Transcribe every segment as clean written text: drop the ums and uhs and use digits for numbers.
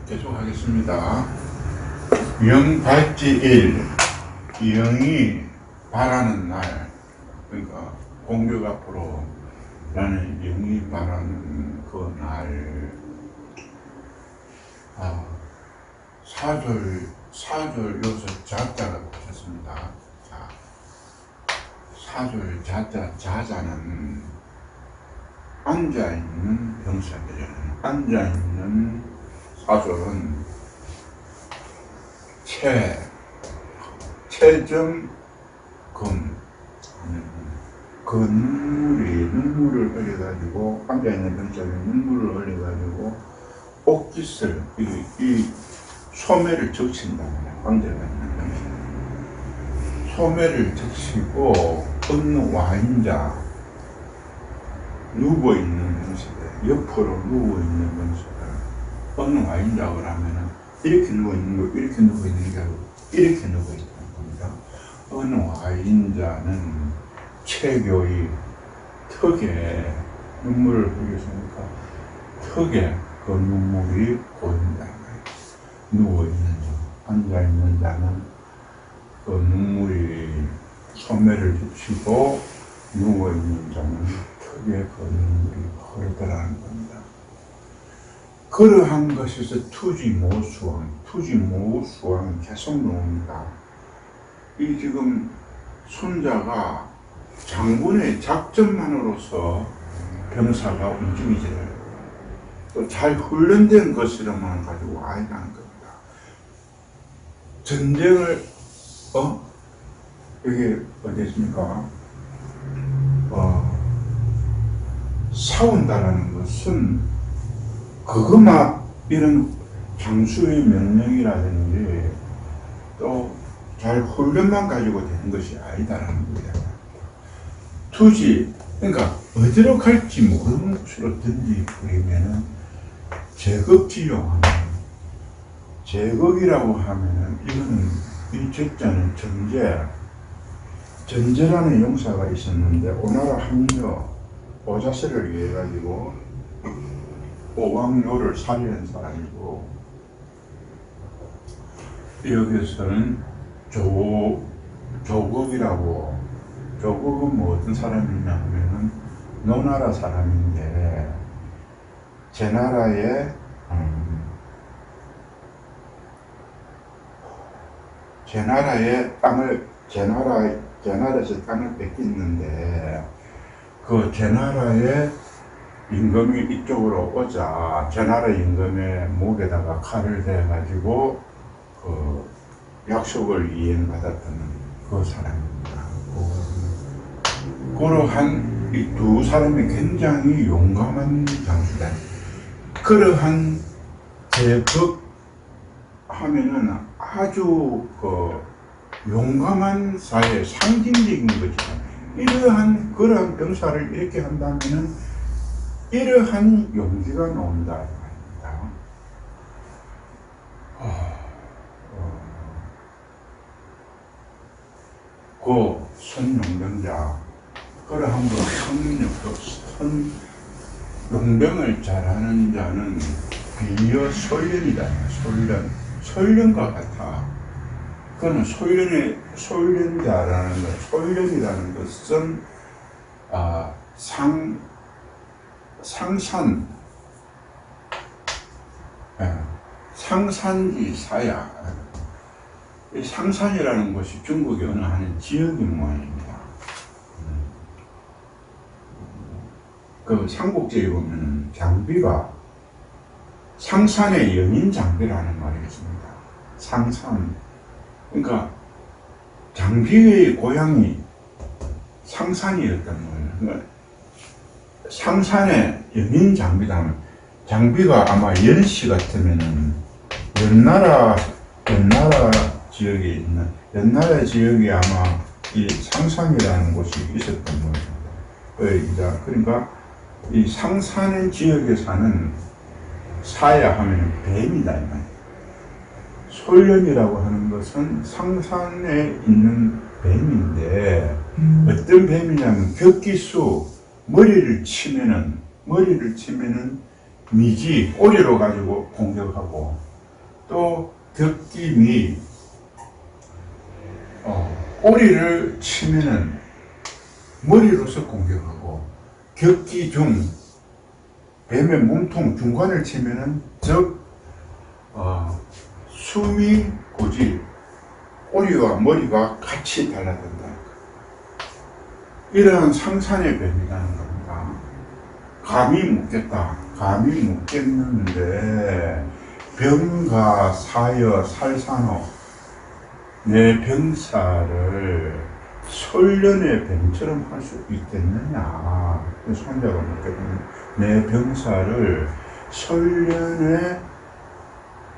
계속하겠습니다. 영발지일, 영이 바라는 날, 그러니까 공격 앞으로 나는 영이 바라는 그 날. 사절 여기서 자자가 붙였습니다. 자, 사절 자자는 앉아있는 병사들이에요. 앉아있는 사절은 체점 그 눈물을 흘려가지고, 앉아있는 병사들이 눈물을 흘려가지고 옥깃을 이 소매를 적신다 말이야. 앉아있는 병사 소매를 적시고 어느 와인자 누워있는 병사들, 옆으로 누워있는 병사들, 어느 와인자를 하면은 이렇게 누워있는 거, 이렇게 누워있는 게 아니고 이렇게 누워있는 겁니다. 어느 와인자는 체교의 턱에 눈물을 흘렸으니까 턱에 그 눈물이 보인다. 누워있는 자, 앉아있는 자는 그 눈물이 소매를 적시고 누워있는 자는 턱에 그 눈물이 흐르더라는 겁니다. 그러한 것에서 투지모수왕 계속 나옵니다. 이 지금 손자가 장군의 작전만으로서 병사가 움직이지 또 잘 훈련된 것으로만 가지고 아니라는 겁니다. 전쟁을 이게 어디있습니까? 싸운다라는 것은 그것만 이런 장수의 명령이라든지 또 잘 훈련만 가지고 되는 것이 아니다라는 거예요. 투지, 그러니까 어디로 갈지 모르는 곳으로 던지버리면은 제극지용하면, 제극이라고 하면은 이거는 이 제자는 전제라는 용사가 있었는데 오나라 함녀 오자세를 위해 가지고 오왕료를 살리는 사람이고, 여기서는 조국이라고, 조국은 뭐 어떤 사람이냐 하면은 노나라 사람인데 제나라에서 땅을 뺏겼는데 그 제나라의 임금이 이쪽으로 오자 제나라 임금의 목에다가 칼을 대가지고 그 약속을 이행받았던 그 사람입니다. 그러한 이 두 사람이 굉장히 용감한 장수다. 그러한 제극 하면은 아주 용감한 사회 상징적인 거죠. 그러한 병사를 이렇게 한다면은 이러한 용기가 나온다. 그 선용병자, 그러한 용병을 잘하는 자는 비여 소련이다. 소련과 같아. 그는 소련자라는 것, 소련이라는 것은 상산지 사야. 이 상산이라는 것이 중국의 어느 한 지역인 모양입니다. 그 삼국지에 보면 장비가 상산의 연인 장비라는 말이 있습니다. 상산. 그러니까 장비의 고향이 상산이었단 말이에요. 그러니까 상산의 연인 장비다. 장비가 아마 연씨 같으면은 연나라 지역에 있는, 연나라 지역에 아마 이 상산이라는 곳이 있었던 거죠. 그러니까 이 상산 지역에 사는 사야 하면 뱀이다. 소련이라고 하는 것은 상산에 있는 뱀인데, 어떤 뱀이냐면 격기수, 머리를 치면은 미지, 꼬리로 가지고 공격하고, 또 격기미, 꼬리를 치면은 머리로서 공격하고, 격기중, 뱀의 몸통 중간을 치면은 숨이 고지, 꼬리와 머리가 같이 달라든다. 이러한 상산의 뱀이라는 겁니다. 감히 묻겠다. 감히 묻겠는데 병가 사여 살산호, 내 병사를 솔련의 뱀처럼 할 수 있겠느냐. 손자가 묻겠거든요. 내 병사를 솔련의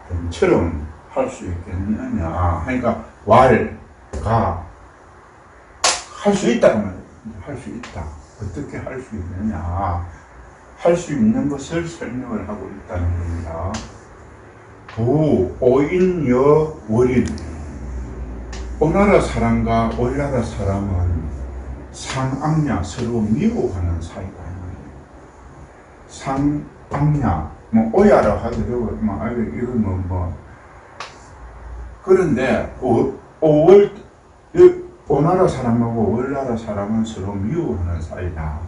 뱀처럼 할 수 있겠느냐. 그러니까 왈가 할 수 있다는 말이에요. 할 수 있다. 어떻게 할 수 있느냐. 할 수 있는 것을 설명을 하고 있다는 겁니다. 부, 오인여, 월인. 오나라 사람과 월나라 사람은 상악냐, 서로 미워하는 사이가 아니에요. 상악냐, 오야라 하도 되고, 그런데, 오나라 사람하고 월나라 사람은 서로 미워하는 사이다.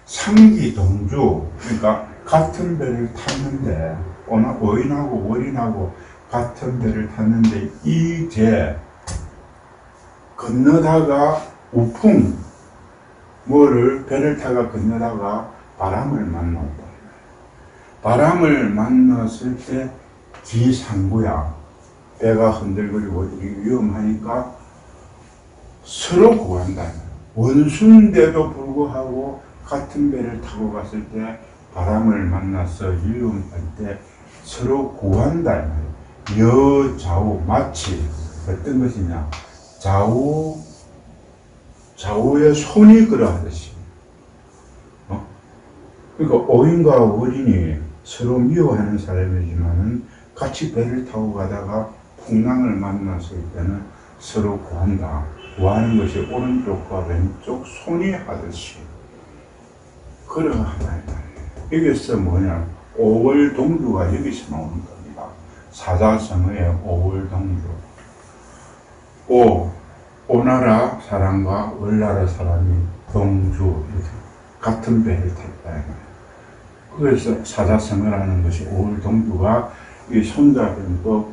상기 동주, 그러니까 같은 배를 탔는데, 오인하고 월인하고 같은 배를 탔는데, 이제 건너다가 우풍, 배를 타가 건너다가 바람을 만났다. 바람을 만났을 때 기상구야. 배가 흔들거리고 위험하니까 서로 구한다. 원수인데도 불구하고 같은 배를 타고 갔을 때 바람을 만나서 위험할 때 서로 구한다. 여좌우, 마치 어떤 것이냐. 좌우의 손이 그러하듯이. 그러니까 오인과 월인이 서로 미워하는 사람이지만은 같이 배를 타고 가다가 풍랑을 만났을 때는 서로 구한다. 구하는 것이 오른쪽과 왼쪽 손이 하듯이. 그러하다. 여기서 뭐냐. 오월동주가 여기서 나오는 겁니다. 사자성어의 오월동주. 오나라 사람과 월나라 사람이 동주, 이렇게 같은 배를 탔다. 그래서 사자성어라는 것이 오월동주가 이 손자병법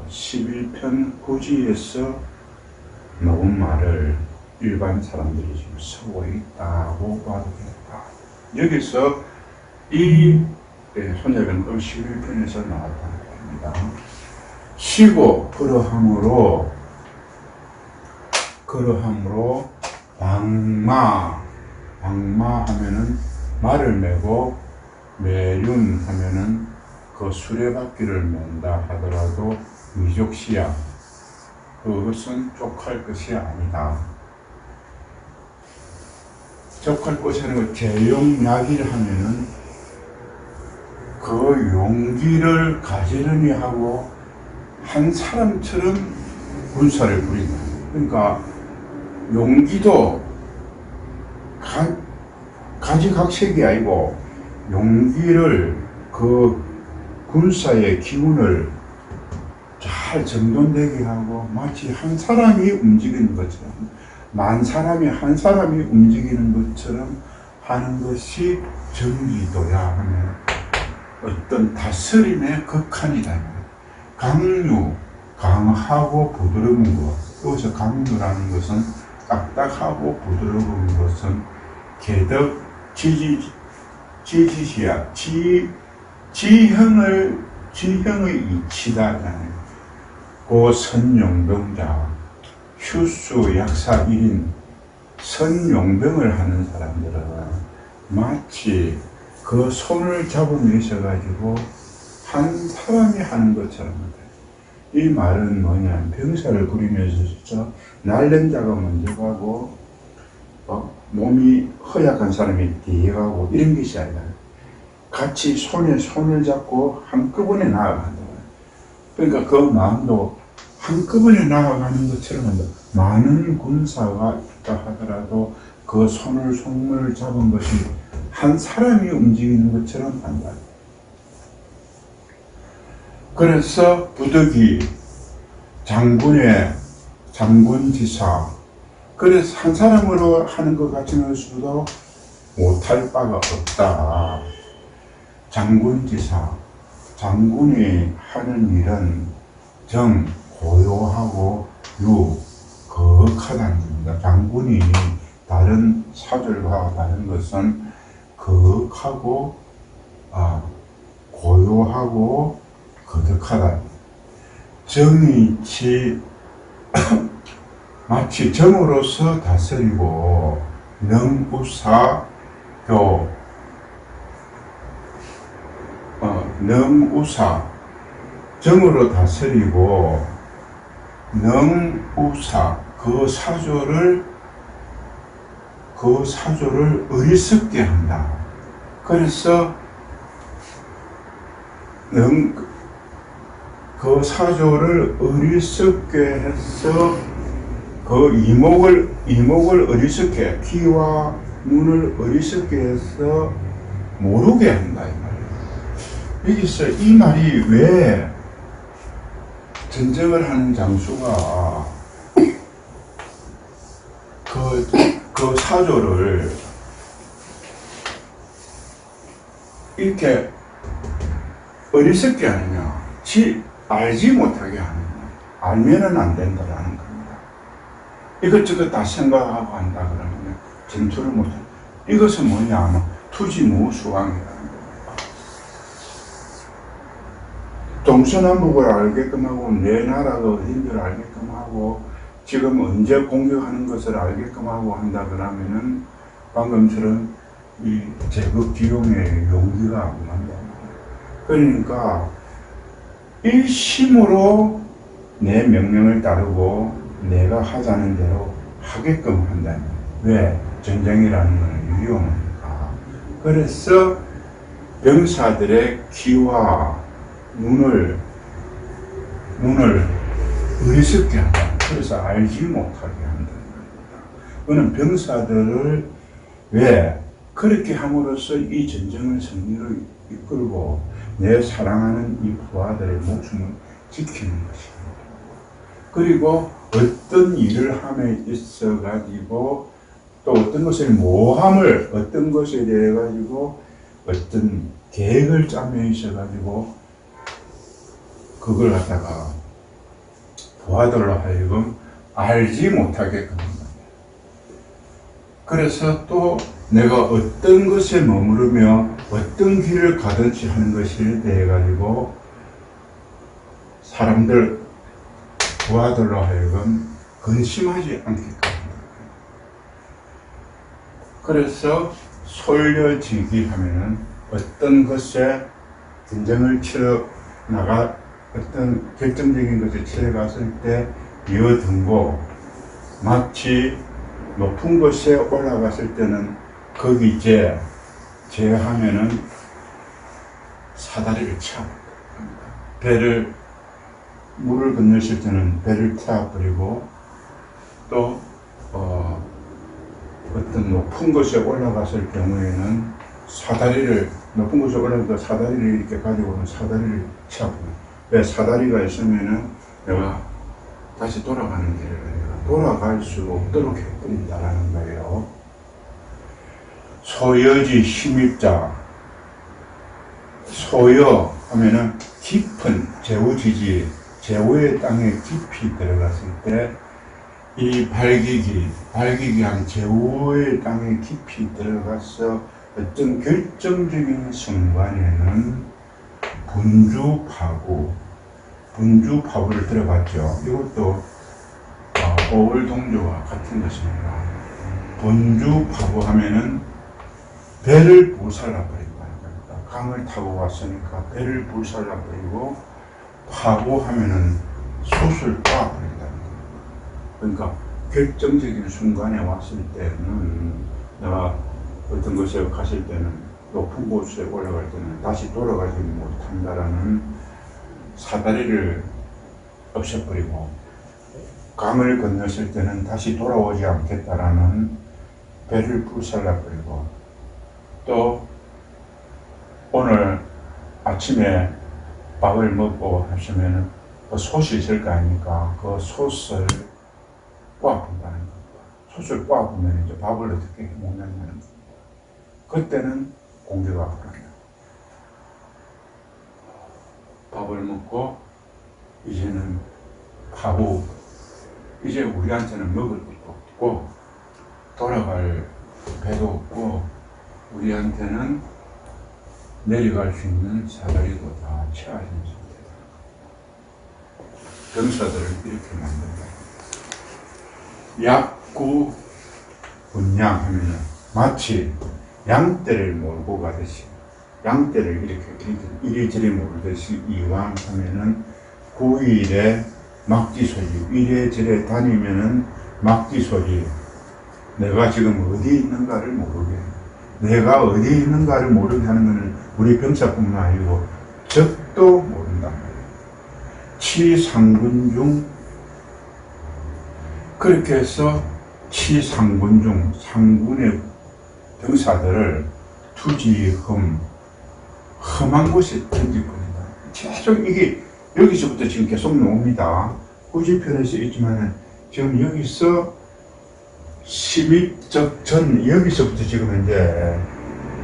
11편 후지에서 나온 말을 일반 사람들이 지금 쓰고 있다고 봐도 되겠다. 여기서 이 손자병법 11편에서 나왔다는 겁니다. 쉬고 그러함으로 방마 하면은 말을 메고 매륜 하면은 그 수레바퀴를 맨다 하더라도 미족시야. 그것은 족할 것이 아니다. 족할 것이 아니고 재용약일 하면은 그 용기를 가지런히 하고 한 사람처럼 군사를 부린다. 그러니까 용기도 가지각색이 아니고 용기를 그 군사의 기운을 잘 정돈되게 하고 마치 한 사람이 움직이는 것처럼 만 사람이 한 사람이 움직이는 것처럼 하는 것이 정기도야 하면 어떤 다스림의 극한이다. 강하고 부드러운 것. 여기서 강류라는 것은 딱딱하고 부드러운 것은 개덕, 지지시야. 지형의 이치다. 고 선용병자, 휴수 약사 1인, 선용병을 하는 사람들은 마치 그 손을 잡은 있어가지고 한 사람이 하는 것처럼. 이 말은 뭐냐, 병사를 부리면서 날른 자가 먼저 가고 몸이 허약한 사람이 뒤에 가고 이런 것이 아니라 같이 손에 손을 잡고 한꺼번에 나아간다. 그러니까 그 마음도 한꺼번에 나아가는 것처럼 한다. 많은 군사가 있다 하더라도 그 손을 잡은 것이 한 사람이 움직이는 것처럼 한다. 그래서 부득이 장군지사, 그래서 한 사람으로 하는 것 같은 것으로도 못할 바가 없다. 장군지사, 장군이 하는 일은 정, 고요하고 유, 거역하다는 겁니다. 장군이 다른 사절과 다른 것은 거역하고 고요하고 거덕하다. 정이치 마치 정으로서 다스리고 능우사교 능우사 정으로 다스리고 능우사 그 사조를 어리석게 한다. 그래서 그 사조를 어리석게 해서 그 이목을 어리석게, 귀와 눈을 어리석게 해서 모르게 한다 이 말이에요. 여기서 이 말이 왜 전쟁을 하는 장수가 그 사조를 이렇게 어리석게 하느냐, 알지 못하게 하느냐, 알면은 안 된다라는 겁니다. 이것저것 다 생각하고 한다 그러면 전투를 못해. 이것은 뭐냐 하면 투지무수왕이라는 겁니다. 동서남북을 알게끔 하고 내 나라가 어딘지를 알게끔 하고 지금 언제 공격하는 것을 알게끔 하고 한다 그러면은 방금처럼 이 제국 기용의 용기가 안 난다. 그러니까 일심으로 내 명령을 따르고 내가 하자는 대로 하게끔 한다. 왜? 전쟁이라는 것은 위험하니까. 그래서 병사들의 귀와 눈을 어리석게 한다. 그래서 알지 못하게 한다는 겁니다. 그는 병사들을 왜 그렇게 함으로써 이 전쟁을 승리로 이끌고 내 사랑하는 이 부하들의 목숨을 지키는 것입니다. 그리고 어떤 일을 함에 있어 가지고 또 어떤 것을 모함을 어떤 것에 대해 가지고 어떤 계획을 짜며 있어 가지고 그걸 갖다가 부하들로 하여금 알지 못하게끔 합니다. 그래서 또 내가 어떤 것에 머무르며 어떤 길을 가든지 하는 것에 대해 가지고 사람들 부하들로 하여금 근심하지 않게끔 합니다. 그래서 솔려지기 하면은 어떤 것에 전쟁을 치러 나가 어떤 결정적인 것을 치러갔을 때 이어등고 마치 높은 곳에 올라갔을 때는 거기 제하면은 사다리를 채워버립니다. 배를 물을 건너실 때는 배를 태워버리고 또 어떤 높은 곳에 올라갔을 경우에는 높은 곳에 올라가서 사다리를 이렇게 가지고는 사다리를 채워버립니다. 왜? 사다리가 있으면은 내가 다시 돌아가는 길을 돌아갈 수 없도록 해버린다라는 거예요. 소여지 심입자. 소여 하면은 깊은 제우지지, 제우의 땅에 깊이 들어갔을 때 이 발기기 한 제우의 땅에 깊이 들어가서 어떤 결정적인 순간에는 분주파구를 들어봤죠. 이것도 어울동조와 같은 것입니다. 분주파구 하면은 배를 불살라버린다는 겁니다. 강을 타고 왔으니까 배를 불살라버리고 파구하면은 솥을 빻아버린다는 겁니다. 그러니까 결정적인 순간에 왔을 때는 내가 어떤 곳에 갔을 때는 높은 곳에 올라갈 때는 다시 돌아가지 못한다라는 사다리를 없애버리고 강을 건넜을 때는 다시 돌아오지 않겠다라는 배를 불살라버리고 또 오늘 아침에 밥을 먹고 하시면은 그 솥이 있을 거 아닙니까? 그 솥을 꼬아본다는 겁니다. 솥을 꼬아보면 이제 밥을 어떻게 해 먹는다는 겁니다. 그때는 공개가 불합니다. 밥을 먹고 이제는 가고 이제 우리한테는 먹을 것도 없고 돌아갈 배도 없고 우리한테는 내려갈 수 있는 사다리도 다 채워진 상태다. 병사들을 이렇게 만든다. 약구 분양하면 마치 양떼를 몰고 가듯이 양떼를 이렇게 이리저리 몰듯이 이왕 하면은 9일에 막지소리 이래저래 다니면은 막지소리 내가 지금 어디 있는가를 모르게 내가 어디 있는가를 모르게 하는 것은 우리 병사뿐만 아니고 적도 모른단 말이에요. 치상군 중 그렇게 해서 치상군 중 상군의 병사들을 험한 곳에 던질 겁니다. 계속 이게 여기서부터 지금 계속 나옵니다. 후지편에서 있지만 지금 여기서 12적 전 여기서부터 지금 이제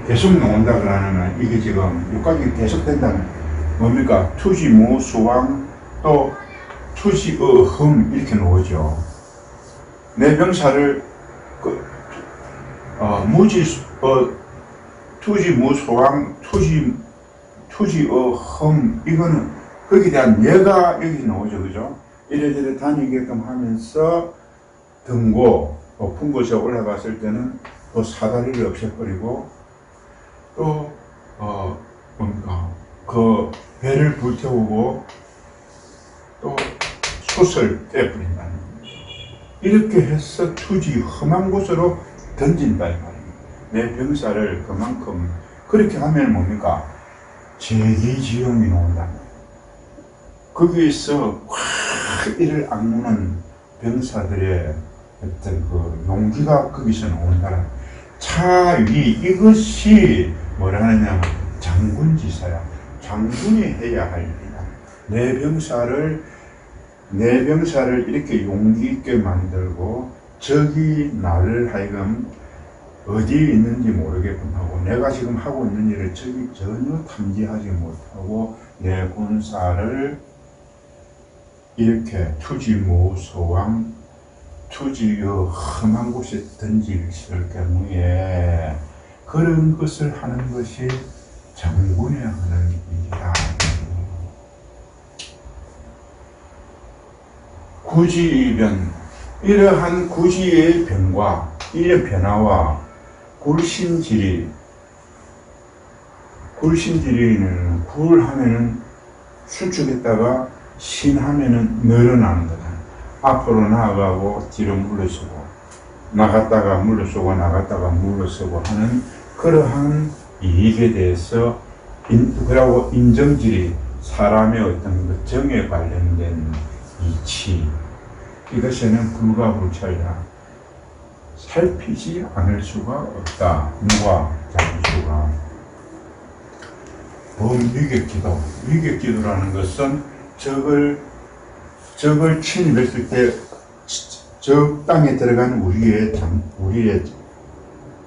계속 나온다 그러면 이게 지금 육각이 계속 된다면 뭡니까? 투지무 수왕 또 투지어흠 이렇게 나오죠. 내 병사를 투지무소왕 투지어흠 이거는 거기에 대한 예가 여기 나오죠. 그죠? 이래저래 다니게끔 하면서 등고 높은 곳에 올라갔을 때는 또 사다리를 없애버리고 또 뭡니까? 그 배를 불태우고 또 숯을 떼버린다는 겁니다. 이렇게 해서 투지 험한 곳으로 던진다 이 말입니다. 내 병사를 그만큼 그렇게 하면 뭡니까? 재기지용이 나온다. 거기에서 확 이를 악무는 병사들의 어떤 그 용기가 거기서 나온다는 차위 이것이 뭐라 하느냐 장군지사야. 장군이 해야 할 일이다. 내 병사를 이렇게 용기 있게 만들고 적이 나를 하여금 어디에 있는지 모르게끔 하고 내가 지금 하고 있는 일을 적이 전혀 탐지하지 못하고 내 군사를 이렇게 투지무소왕 투지의 험한 곳에 던질 경우에 그런 것을 하는 것이 장군이 하는 일이다. 구지변 이러한 구지의 변과 이런 변화와 굴신지리는 굴하면은 수축했다가 신하면은 늘어나는 거다. 앞으로 나아가고 뒤로 물러서고 나갔다가 물러서고 나갔다가 물러서고 하는 그러한 이익에 대해서 그러고 인정질이 사람의 어떤 그 정에 관련된 이치 이것에는 불가불찰이라 살피지 않을 수가 없다. 누가 장수가 범위격기도 위격기도라는 것은 적을 침입했을 때 적 땅에 들어간 우리의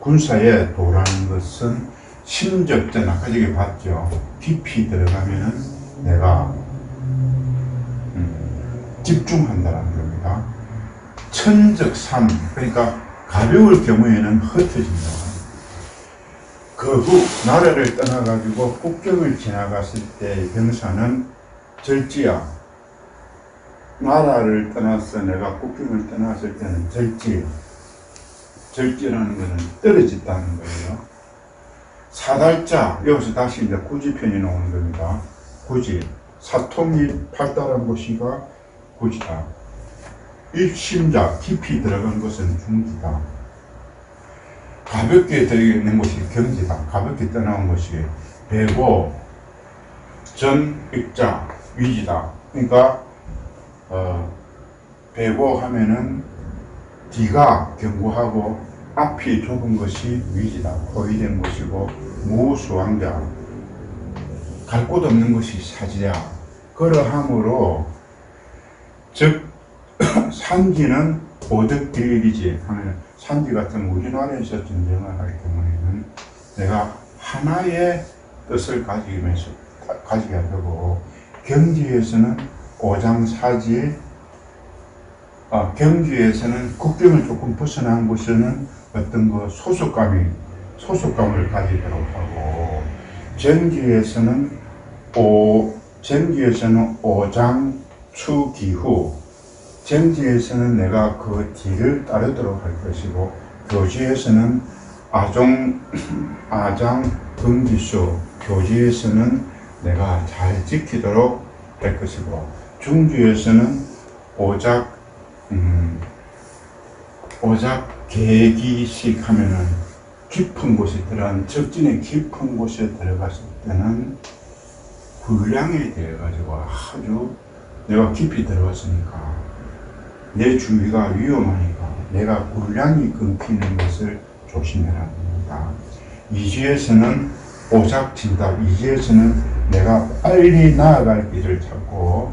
군사의 도라는 것은 심적전 아까 저기 봤죠. 깊이 들어가면은 내가 집중한다는 겁니다. 천적삼 그러니까 가벼울 경우에는 흩어진다. 그 후 나라를 떠나가지고 국경을 지나갔을 때 병사는 절지야. 나라를 떠나서 내가 국경을 떠났을 때는 절지라는 것은 떨어졌다는 거예요. 사달자 여기서 다시 이제 구지편이 나오는 겁니다. 구지 사통이 발달한 곳이가 구지다. 입심자 깊이 들어간 것은 중지다. 가볍게 들어있는 것이 경지다. 가볍게 떠나온 것이 배고 전익자 위지다. 그러니까 배고 하면은 뒤가 견고하고 앞이 좁은 것이 위지다. 포위된 것이고 무수왕자, 갈 곳 없는 것이 사지야. 그러함으로 즉 산지는 오덕길이지 하면, 산지 같은 우리나라에서 전쟁을 할 경우에는 내가 하나의 뜻을 가지게 하고, 경지에서는 오장사지, 경주에서는 국경을 조금 벗어난 곳에는 어떤 소속감을 가지도록 하고, 정지에서는 오장추기후, 정지에서는 내가 그 뒤를 따르도록 할 것이고, 교지에서는 아장긍지수, 교지에서는 내가 잘 지키도록 할 것이고, 중주에서는 오작계기식 하면은 깊은 곳에 들어간, 적진의 깊은 곳에 들어갔을 때는 불량에 대해 가지고 아주 내가 깊이 들어갔으니까 내 주위가 위험하니까 내가 불량이 끊기는 것을 조심해라 합니다. 이지에서는 오작진답, 이지에서는 내가 빨리 나아갈 길을 찾고,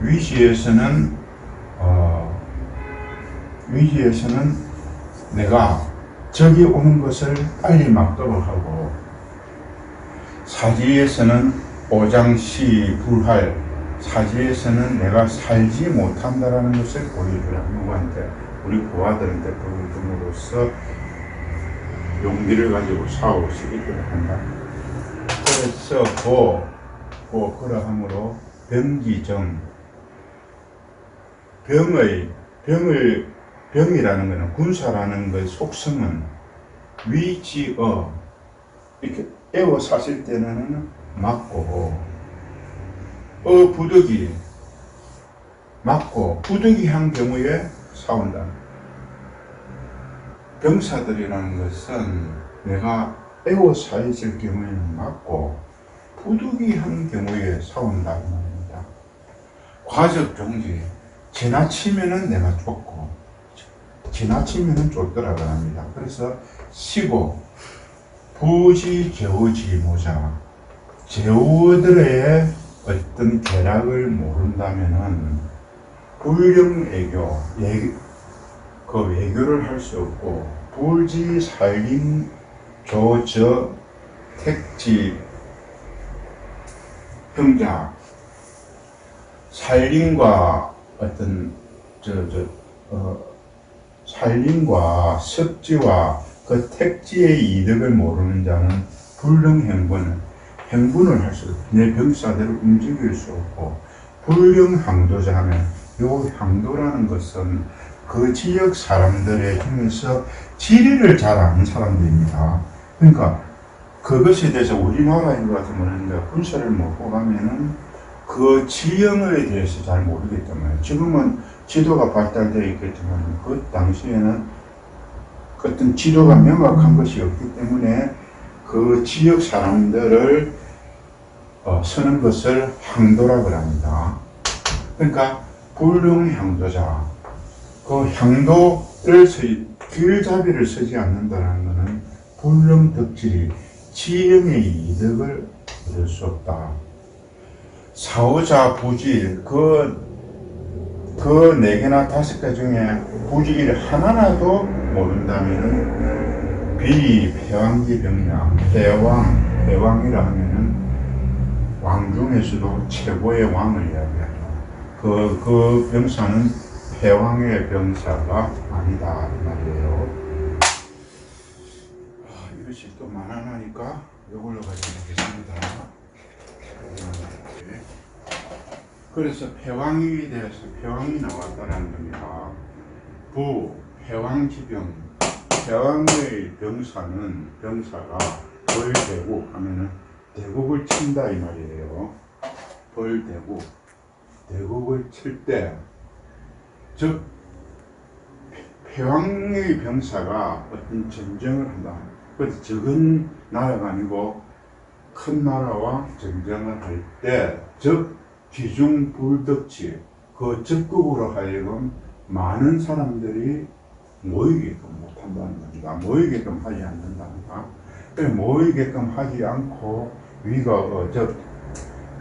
위지에서는 내가 적이 오는 것을 빨리 막도록 하고, 사지에서는 오장시 불할, 사지에서는 내가 살지 못한다라는 것을 보여주라. 누구한테? 우리 고아들한테 보여줌으로써 용기를 가지고 싸울 수 있도록 한다. 그래서 그러함으로 병기정, 병이라는 것은, 군사라는 것의 속성은 위지어, 이렇게 애워 사실 때는 맞고, 부득이 맞고, 부득이한 경우에 싸운다. 병사들이라는 것은 내가 애워 사있을 경우에는 맞고, 부득이한 경우에 싸운다는 말입니다. 과적 종지, 지나치면은 내가 쫓고, 지나치면은 쫓더라고 합니다. 그래서 시고, 부지 제우지 모자, 제우들의 어떤 계략을 모른다면은 불령외교, 그 외교를 할 수 없고, 불지 살림 조저 택지 형자, 살림과 어떤 살림과 습지와 그 택지의 이득을 모르는 자는 행군을 할 수 없고, 내 병사대로 움직일 수 없고, 불령항도자 하면, 요 항도라는 것은 그 지역 사람들의 중에서 지리를 잘 아는 사람들입니다. 그러니까 그것에 대해서 우리나라인 것 같으면 군사를 먹고 가면은 그 지형에 대해서 잘 모르기 때문에, 지금은 지도가 발달되어 있겠지만 그 당시에는 어떤 지도가 명확한 것이 없기 때문에 그 지역 사람들을 서는 것을 항도라고 합니다. 그러니까 불능향도자, 그 향도를 길잡이를 서지 않는다는 것은 불능덕질이 지형의 이득을 얻을 수 없다. 사오자 부지, 그 4개나 5개 중에 부지를 하나라도 모른다면은 비패왕기병량, 패왕이라 하면은 왕 중에서도 최고의 왕을 이야기하죠. 그 병사는 패왕의 병사가 아니다 이 말이에요. 이것이 또 많아나니까 이걸로 가지고 하겠습니다. 그래서 패왕에 대해서 패왕이 나왔다는 겁니다. 패왕지병, 패왕의 병사가 벌대국 하면은 대국을 친다 이 말이에요. 대국을 칠 때, 즉 패왕의 병사가 어떤 전쟁을 한다. 그래서 적은 나라가 아니고 큰 나라와 전쟁을 할 때, 즉 기중불덕지, 그 적극으로 하여금 많은 사람들이 모이게끔 못한다는 겁니다. 모이게끔 하지 않는답니다. 모이게끔 하지 않고 위가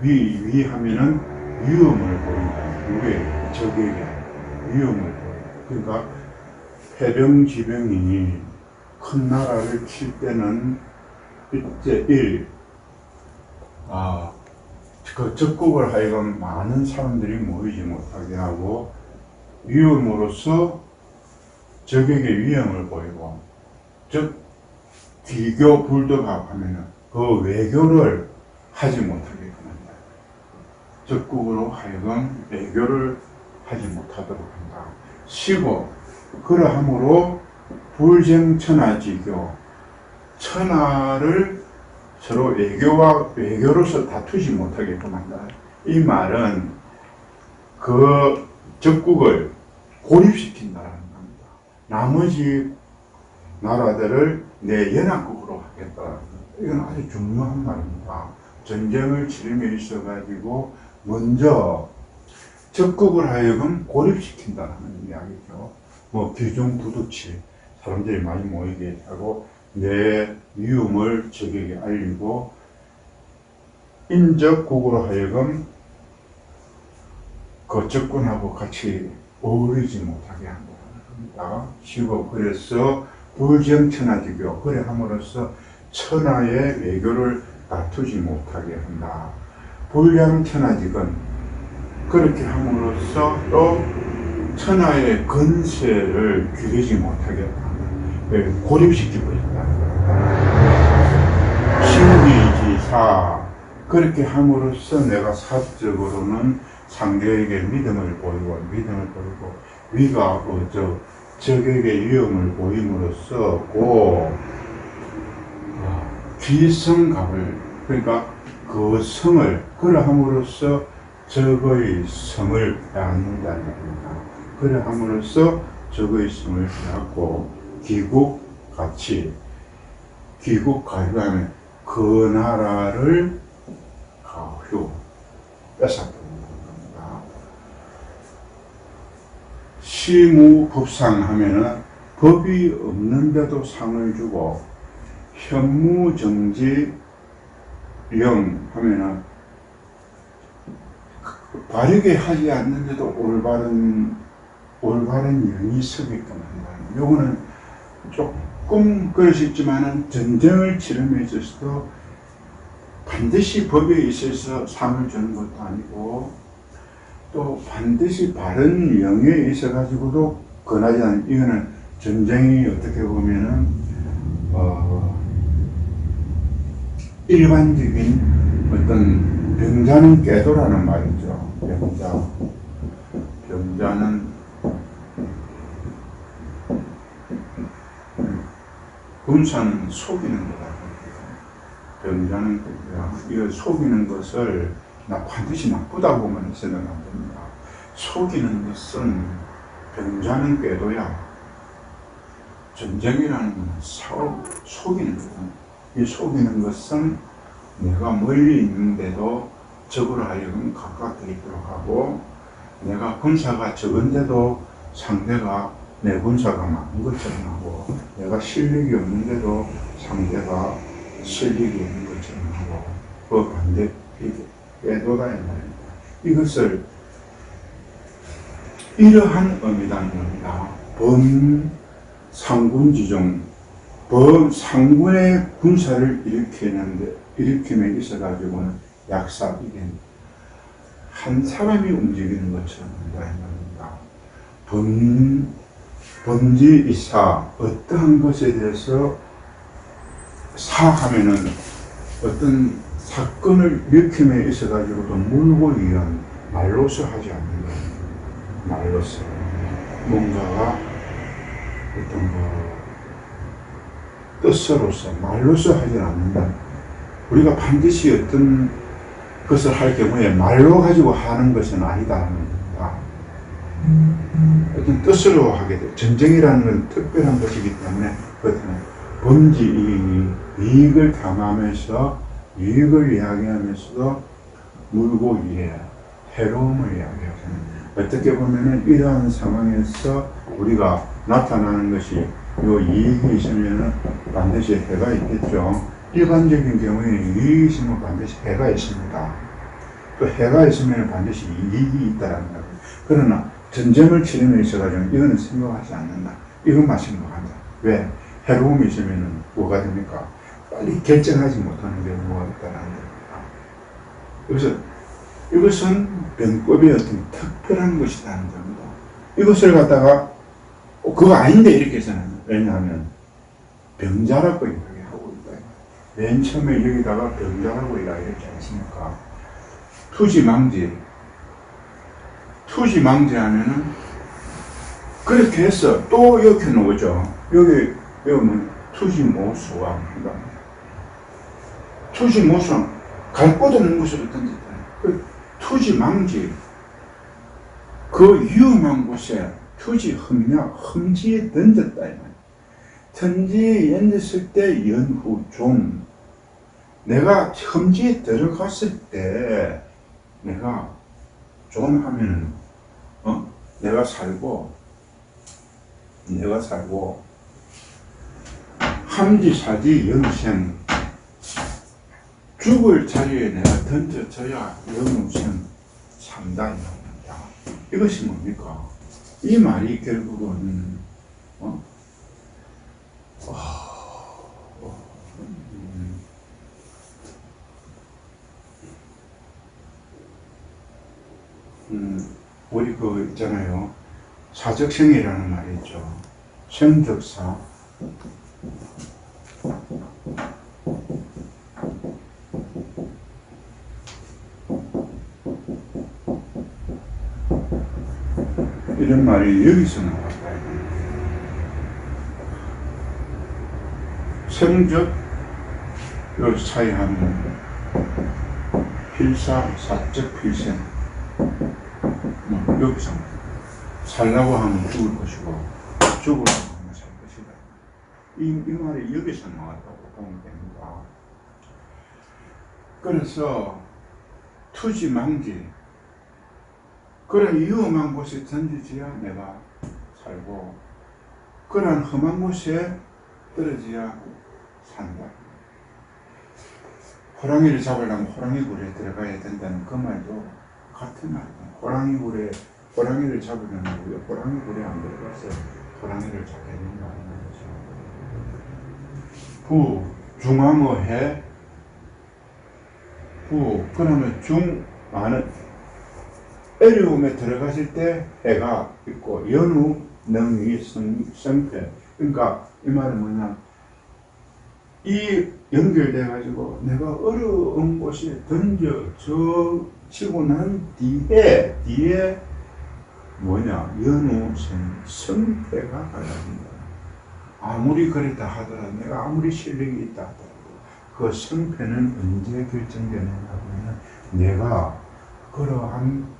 위 하면은 위험을 보인다. 누구에게? 적에게 위험을 보인다. 그러니까 해병지병이 큰 나라를 칠 때는 이제 그 적국을 하여금 많은 사람들이 모이지 못하게 하고 위험으로써 적에게 위험을 보이고, 즉 귀교 불도가 하면은 그 외교를 하지 못하게끔 한다. 적국으로 하여금 외교를 하지 못하도록 한다. 쉬고 그러함으로 불쟁천하지교, 천하를 서로 외교로서 다투지 못하게끔 한다. 이 말은 그 적국을 고립시킨다는 겁니다. 나머지 나라들을 내 연합국으로 하겠다. 이건 아주 중요한 말입니다. 전쟁을 치름에 있어가지고 먼저 적국을 하여금 고립시킨다는 이야기죠. 뭐 귀중부두치, 사람들이 많이 모이게 하고 내 위험을 적에게 알리고 인적국으로 하여금 그 적군하고 같이 어울리지 못하게 한다는 겁니다. 쉬고 그래서 불정천하지교, 그래 함으로써 천하의 외교를 다투지 못하게 한다. 불량천하지건, 그렇게 함으로써 또 천하의 건세를 기르지 못하게 한다. 고립시키고 있다. 신비지사, 그렇게 함으로써 내가 사적으로는 상대에게 믿음을 보이고 위가 적에게 위험을 보임으로써 기성갑을, 그러니까 그 성을 그러함으로써 적의 성을 빼앗는다는 겁니다. 그러함으로써 적의 성을 빼앗고 귀국 가유하면 그 나라를 가휴 뺏어버린다는 겁니다. 시무법상 하면은 법이 없는데도 상을 주고, 현무정지령 하면은 바르게 하지 않는데도 올바른 영이 서게끔 한다는, 요거는 조금 그럴 수 있지만은 전쟁을 치름에 있어서도 반드시 법에 있어서 상을 주는 것도 아니고, 또 반드시 바른 영에 있어 가지고도 권하지 않는, 이거는 전쟁이 어떻게 보면은 일반적인 어떤 병자는 궤도라는 말이죠. 병자는 군사는 속이는 거다. 병자는 이거 속이는 것을 나 반드시 나쁘다고만 생각 안 됩니다. 속이는 것은 병자는 궤도야. 전쟁이라는 건 속이는 거다. 이 속이는 것은 내가 멀리 있는데도 적으로 하여금 가깝게 있도록 하고, 내가 군사가 적은데도 상대가 내 군사가 많은 것처럼 하고, 내가 실력이 없는데도 상대가 실력이 있는 것처럼 하고, 그 반대 궤도다 이 말입니다. 이것을 이러한 의미라는 겁니다. 상군지종, 상군의 군사를 일으킴에 있어가지고는 약사, 이게 한 사람이 움직이는 것처럼 한다 이 말입니다. 번지이사, 어떠한 것에 대해서 사하면은 어떤 사건을 일으킴에 있어가지고도 물고 이런 말로서 하지 않는 거예요. 말로서 뭔가가 어떤 뜻으로서 말로서 하지 않는다. 우리가 반드시 어떤 것을 할 경우에 말로 가지고 하는 것은 아니다라는 겁니다. 어떤 뜻으로 하게 돼. 전쟁이라는 건 특별한 것이기 때문에 그렇다면 번지 이익을 당하면서 이익을 이야기하면서도 물고 이해, 해로움을 이야기하잖아요. 어떻게 보면은 이러한 상황에서 우리가 나타나는 것이 요 이익이 있으면은 반드시 해가 있겠죠. 일반적인 경우에 이익이 있으면 반드시 해가 있습니다. 또 해가 있으면 반드시 이익이 있다라는 거예요. 그러나 전쟁을 치르면 있어가지고 이거는 생각하지 않는다. 이것만 생각한다. 왜? 해로움이 있으면은 뭐가 됩니까? 빨리 결정하지 못하는 경우가 있다라는 겁니다. 이것은 병법의 어떤 특별한 것이라는 겁니다. 이것을 갖다가 그거 아닌데 이렇게 해서는 왜냐하면 병자라고 이렇게 하고 있다. 맨 처음에 여기다가 병자라고 이렇게 했으니까 투지망지 하면은 그렇게 해서 또 이렇게 놓죠. 여기 뭐 투지모수왕 투지모수왕 갈 곳 없는 곳으로 던졌다. 투지망지 그 위험한 곳에 험지에 던졌다. 험지에 던졌을 때 연후 좀 내가 험지에 들어갔을 때 내가 좀 하면은 내가 살고 함지사지 영생 죽을 자리에 내가 던져져야 영생 산다는 겁니다. 이것이 뭡니까? 이 말이 결국은 우리 그 있잖아요. 사적생이라는 말이 있죠. 생적사 이런 말이 여기서 나왔다. 생적 요 차이 하면 필사 사적 필생 여기서 살라고 하면 죽을 것이고 죽으려고 하면 살 것이다. 이 말이 여기서 나왔다고 보면 됩니다. 그래서 투지망지 그런 위험한 곳에 던지지야 내가 살고 그런 험한 곳에 떨어져야 산다. 호랑이를 잡으려면 호랑이 굴에 들어가야 된다는 그 말도 같은 말이에요. 호랑이를 잡으려면 왜 호랑이 굴에 안 들어가서 호랑이를 잡게 된다는 거죠. 부, 중앙어 해, 부, 그러면 중안은 어려움에 들어가실 때 해가 있고 연후, 능위, 성패. 그러니까 이 말은 뭐냐, 이 연결돼 가지고 내가 어려운 곳에 던져 치고 난 뒤에 뭐냐, 연후, 성패가 달라진다. 아무리 그랬다 하더라도 내가 아무리 실력이 있다 하더라도 그 성패는 언제 결정되느냐 하면 내가 그러한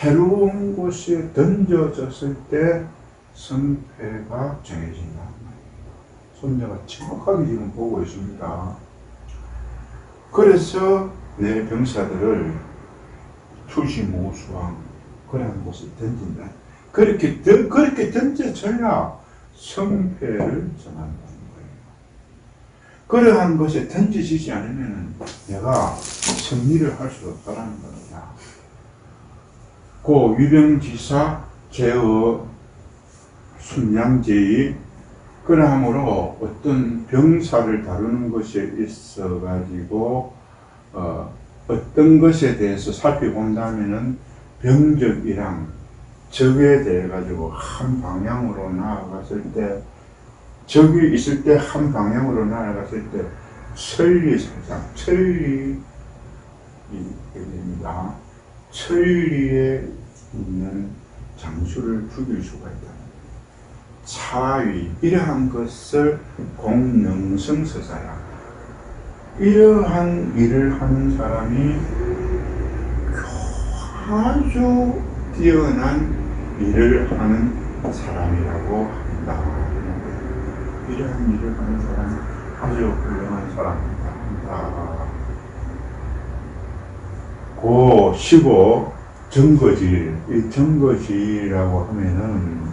해로운 곳에 던져졌을 때 성패가 정해진다. 손자가 정확하게 지금 보고 있습니다. 그래서 내 병사들을 투시모수왕 그런 곳에 던진다. 그렇게 던져져야 성패를 정한다는 거예요. 그러한 것에 던져지지 않으면 내가 승리를 할 수 없다는 겁니다. 고 위병지사 제어 순양제의 그러함으로 어떤 병사를 다루는 것에 있어 가지고 어떤 것에 대해서 살펴본다면은 병적이랑 적에 대해 가지고 한 방향으로 나아갔을 때 적이 있을 때 한 방향으로 나아갔을 때 천리 됩니다. 천리에 있는 장수를 죽일 수가 있다. 차위 이러한 것을 공능성서사야. 이러한 일을 하는 사람이 아주 뛰어난 일을 하는 사람이라고 한다. 이러한 일을 하는 사람이 아주 훌륭한 사람이다. 한다. 고 15 증거지. 이 증거지라고 하면은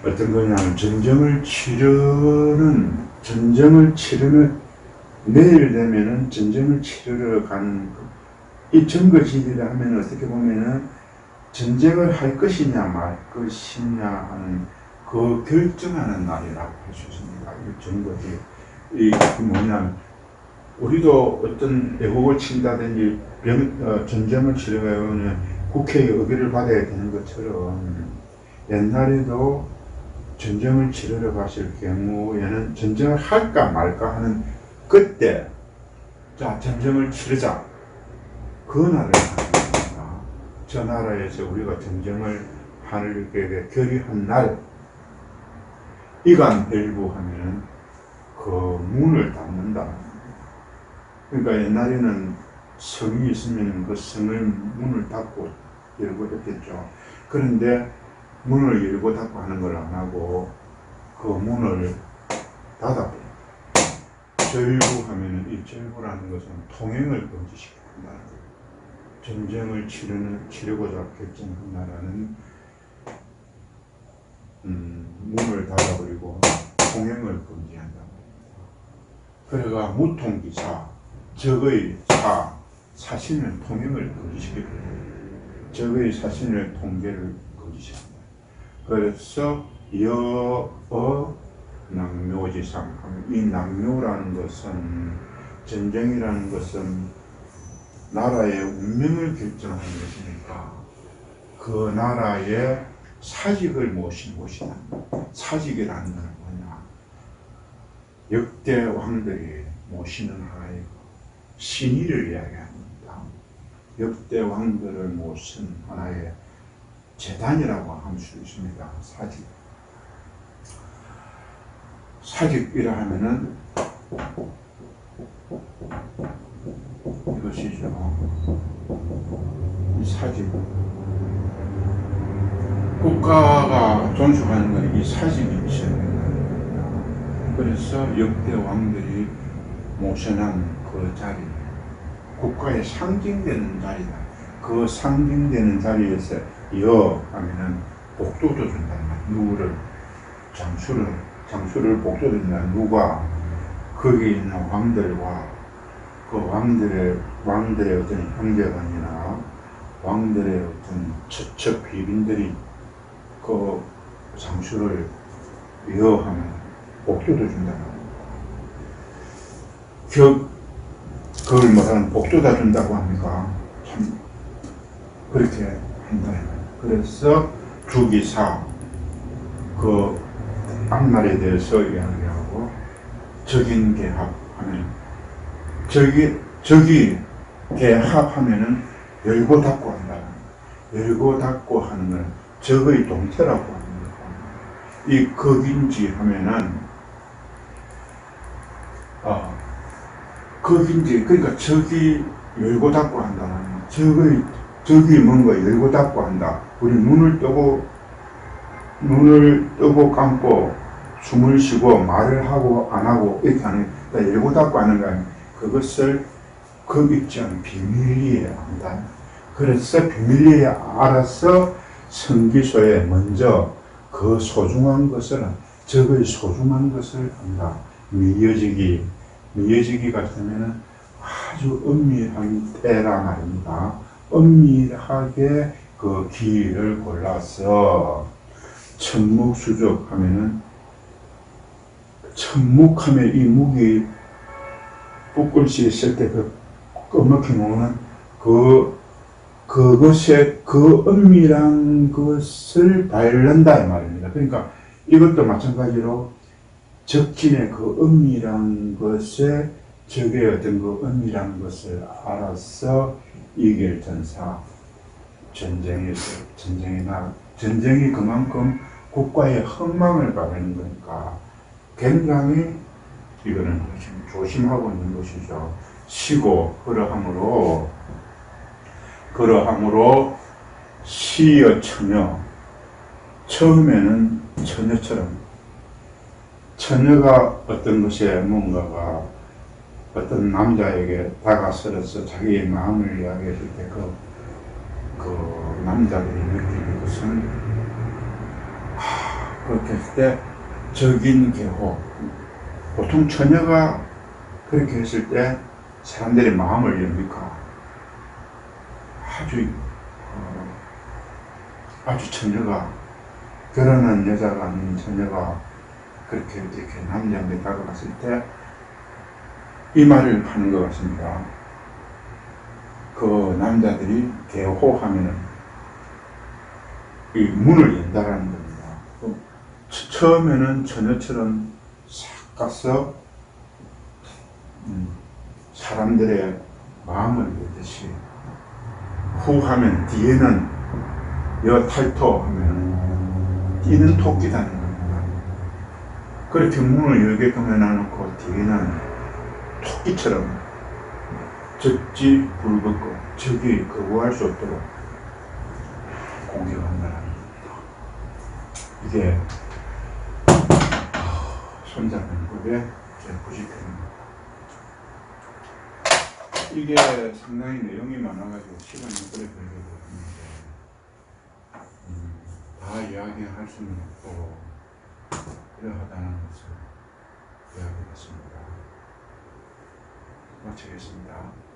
어떤 거냐면 전쟁을 치르는 내일 되면은 전쟁을 치르러 가는 이 증거지리라 하면 어떻게 보면은 전쟁을 할 것이냐 말 것이냐 하는 그 결정하는 날이라고 할 수 있습니다. 이 증거지. 이 뭐냐면 우리도 어떤 애국을 친다든지 전쟁을 치르면 국회의 의결을 받아야 되는 것처럼 옛날에도 전쟁을 치르러 가실 경우에는 전쟁을 할까 말까 하는 그때 자 전쟁을 치르자 그 날을 말합니다. 저 나라에서 우리가 전쟁을 하게 결의한 날 이간 벨부하면 그 문을 닫는다. 그러니까 옛날에는 성이 있으면 그 성을 문을 닫고 열고 했겠죠. 그런데 문을 열고 닫고 하는 걸 안 하고 그 문을 닫아버려. 절부하면 이 절부라는 것은 통행을 금지시킨다는 거예요. 전쟁을 치르고자 결정한 나라는 문을 닫아버리고 통행을 금지한다. 그래가 무통기사, 적의 사신을 통행을 금지시켜버려요. 적의 사신을 통계를 금지시킵니다. 그래서 낭묘지상, 이 낭묘라는 것은 전쟁이라는 것은 나라의 운명을 결정하는 것이니까 그 나라의 사직을 모신 곳이다. 사직이라는 건 뭐냐? 역대 왕들이 모시는 하나의 신의를 이야기합니다. 역대 왕들을 모신 하나의 재단이라고 할 수 있습니다. 사직. 사직이라 하면은 이것이죠. 이 사직. 국가가 존속하는 건 이 사직이 있어야 된다. 그래서 역대 왕들이 모셔난 그 자리, 국가의 상징되는 자리다. 그 상징되는 자리에서 하면은 복도도 준다는 말. 누구를 장수를 복도도 준다. 누가 거기 있는 왕들과 그 왕들의 어떤 형제간이나 왕들의 어떤 처첩 귀빈들이 그 장수를 위허하면 복도도 준다. 그걸 뭐라는 복도다 준다고 합니까? 참 그렇게 한다. 그래서 주기사 그 앞날에 대해서 이야기하고 적인개합하면 적이 개합하면은 열고 닫고 한다. 열고 닫고 하는 건 적의 동태라고 합니다. 이 극인지 하면은 극인지 그러니까 적이 열고 닫고 한다는 적이 뭔가 열고 닫고 한다. 우리 눈을 뜨고 감고 숨을 쉬고 말을 하고 안 하고 이렇게 하는 그러니까 열고 닫고 하는 거 그것을 그 입장 비밀리에 한다. 그래서 비밀리에 알아서 성기소에 먼저 그 소중한 것을 적의 소중한 것을 한다. 미여지기 같으면 아주 은밀한 때라 말입니다. 은밀하게 그 기를 골라서 천묵수적 하면은 천묵하면 이 묵이 붓글씨 있을 때 그 꺼먹히 놓는 그것의 그 은밀한 것을 바른다 이 말입니다. 그러니까 이것도 마찬가지로 적진의 그 은밀한 것에 적의 어떤 그 은밀한 것을 알아서 이길 전사 전쟁이 그만큼 국가의 흥망을 바라는 거니까 굉장히 이거는 조심하고 있는 것이죠. 시고 그러함으로 시여 처녀 처음에는 처녀처럼 처녀가 어떤 것에 뭔가가 어떤 남자에게 다가서서 자기의 마음을 이야기했을 때 그 남자들이 느끼는 것은 그렇게 했을 때 적인 계호, 보통 처녀가 그렇게 했을 때 사람들의 마음을 엽니까? 아주 처녀가, 결혼한 여자가 아닌 처녀가 그렇게 이렇게 남자한테 다가갔을 때 이 말을 하는 것 같습니다. 그 남자들이 개호하면은 이 문을 연다라는 겁니다. 처음에는 처녀처럼 싹 가서 사람들의 마음을 열듯이, 후 하면 뒤에는 탈토하면 뛰는 토끼다는 겁니다. 그렇게 문을 열게끔 해놔놓고 뒤에는 토끼처럼 적지 불긋고 적이 거부할 수 없도록 공격한다는 겁니다. 이게 손자병법의 부지편입니다. 이게 상당히 내용이 많아가지고 시간이 오래 걸리게 되는데 다 이야기할 수는 없고 그러하다는 것을 이야기했습니다. 마치겠습니다.